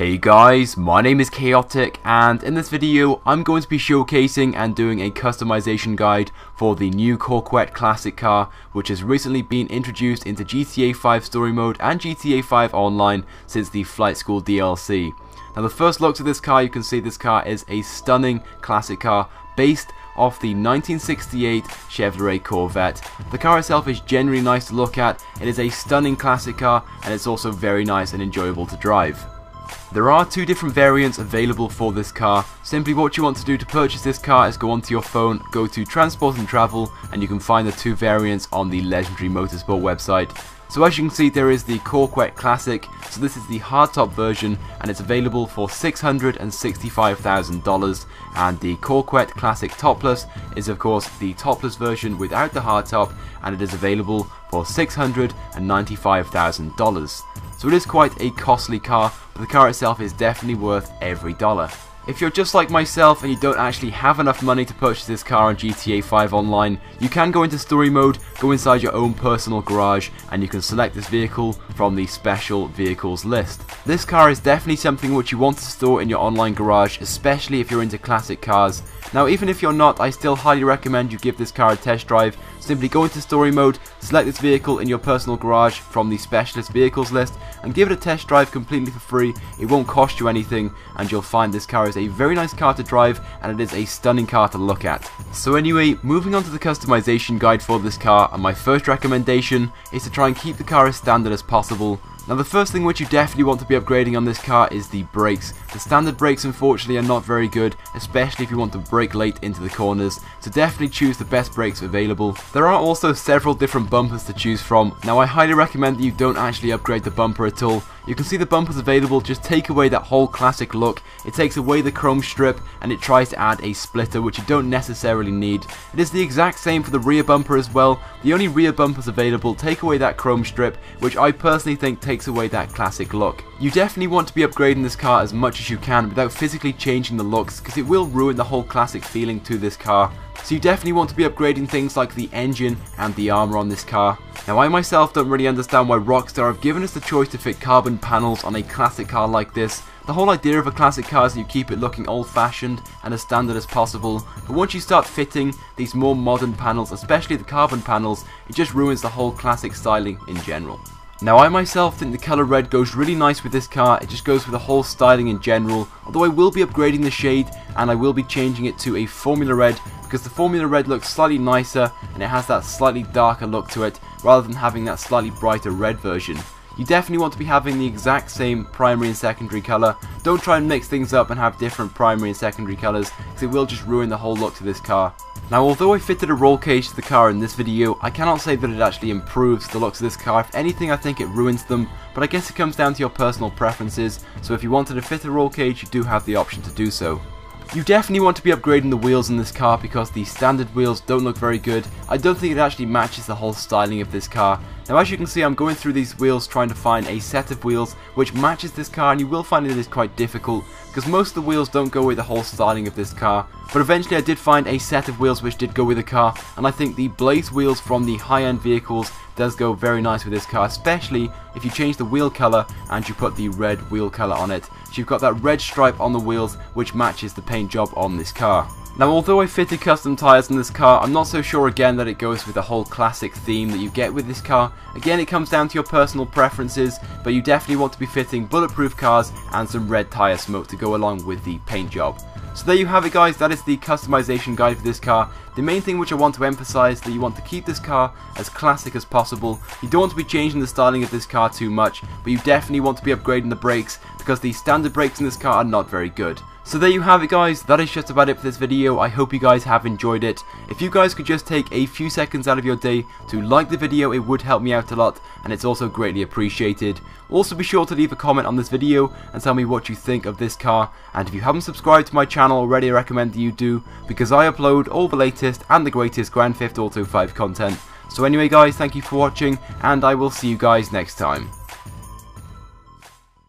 Hey guys, my name is Chaotic, and in this video I'm going to be showcasing and doing a customization guide for the new Coquette classic car, which has recently been introduced into GTA 5 story mode and GTA 5 online since the Flight School DLC. Now the first looks of this car, you can see this car is a stunning classic car based off the 1968 Chevrolet Corvette. The car itself is genuinely nice to look at, it is a stunning classic car and it's also very nice and enjoyable to drive. There are two different variants available for this car. Simply what you want to do to purchase this car is go onto your phone, go to Transport and Travel, and you can find the two variants on the Legendary Motorsport website. So as you can see, there is the Coquette Classic, so this is the hardtop version and it's available for $665,000, and the Coquette Classic Topless is of course the topless version without the hardtop, and it is available for $695,000. So it is quite a costly car, but the car itself is definitely worth every dollar. If you're just like myself and you don't actually have enough money to purchase this car on GTA 5 online, you can go into story mode, go inside your own personal garage, and you can select this vehicle from the special vehicles list. This car is definitely something which you want to store in your online garage, especially if you're into classic cars. Now even if you're not, I still highly recommend you give this car a test drive. Simply go into story mode, select this vehicle in your personal garage from the specialist vehicles list, and give it a test drive completely for free. It won't cost you anything, and you'll find this car is a very nice car to drive, and it is a stunning car to look at. So anyway, moving on to the customization guide for this car, and my first recommendation is to try and keep the car as standard as possible. Now the first thing which you definitely want to be upgrading on this car is the brakes. The standard brakes unfortunately are not very good, especially if you want to brake late into the corners, so definitely choose the best brakes available. There are also several different bumpers to choose from. Now I highly recommend that you don't actually upgrade the bumper at all. You can see the bumpers available just take away that whole classic look. It takes away the chrome strip and it tries to add a splitter which you don't necessarily need. It is the exact same for the rear bumper as well. The only rear bumpers available take away that chrome strip, which I personally think takes away that classic look. You definitely want to be upgrading this car as much as you can without physically changing the looks, because it will ruin the whole classic feeling to this car. So you definitely want to be upgrading things like the engine and the armor on this car. Now I myself don't really understand why Rockstar have given us the choice to fit carbon panels on a classic car like this. The whole idea of a classic car is that you keep it looking old-fashioned and as standard as possible, but once you start fitting these more modern panels, especially the carbon panels, it just ruins the whole classic styling in general. Now I myself think the colour red goes really nice with this car, it just goes with the whole styling in general, although I will be upgrading the shade and I will be changing it to a Formula Red, because the Formula Red looks slightly nicer and it has that slightly darker look to it rather than having that slightly brighter red version. You definitely want to be having the exact same primary and secondary colour. Don't try and mix things up and have different primary and secondary colours, because it will just ruin the whole look to this car. Now although I fitted a roll cage to the car in this video, I cannot say that it actually improves the looks of this car. If anything, I think it ruins them, but I guess it comes down to your personal preferences, so if you wanted to fit a roll cage, you do have the option to do so. You definitely want to be upgrading the wheels in this car because the standard wheels don't look very good. I don't think it actually matches the whole styling of this car. Now as you can see, I'm going through these wheels trying to find a set of wheels which matches this car, and you will find it is quite difficult because most of the wheels don't go with the whole styling of this car. But eventually I did find a set of wheels which did go with the car, and I think the blaze wheels from the high-end vehicles does go very nice with this car, especially if you change the wheel colour and you put the red wheel colour on it. So you've got that red stripe on the wheels which matches the paint job on this car. Now although I fitted custom tyres on this car, I'm not so sure again that it goes with the whole classic theme that you get with this car. Again, it comes down to your personal preferences, but you definitely want to be fitting bulletproof cars and some red tyre smoke to go along with the paint job. So there you have it guys, that is the customization guide for this car. The main thing which I want to emphasize is that you want to keep this car as classic as possible. You don't want to be changing the styling of this car too much, but you definitely want to be upgrading the brakes because the standard brakes in this car are not very good. So there you have it guys, that is just about it for this video. I hope you guys have enjoyed it. If you guys could just take a few seconds out of your day to like the video, it would help me out a lot, and it's also greatly appreciated. Also be sure to leave a comment on this video and tell me what you think of this car, and if you haven't subscribed to my channel already, I recommend that you do, because I upload all the latest and the greatest Grand Theft Auto 5 content. So anyway guys, thank you for watching, and I will see you guys next time.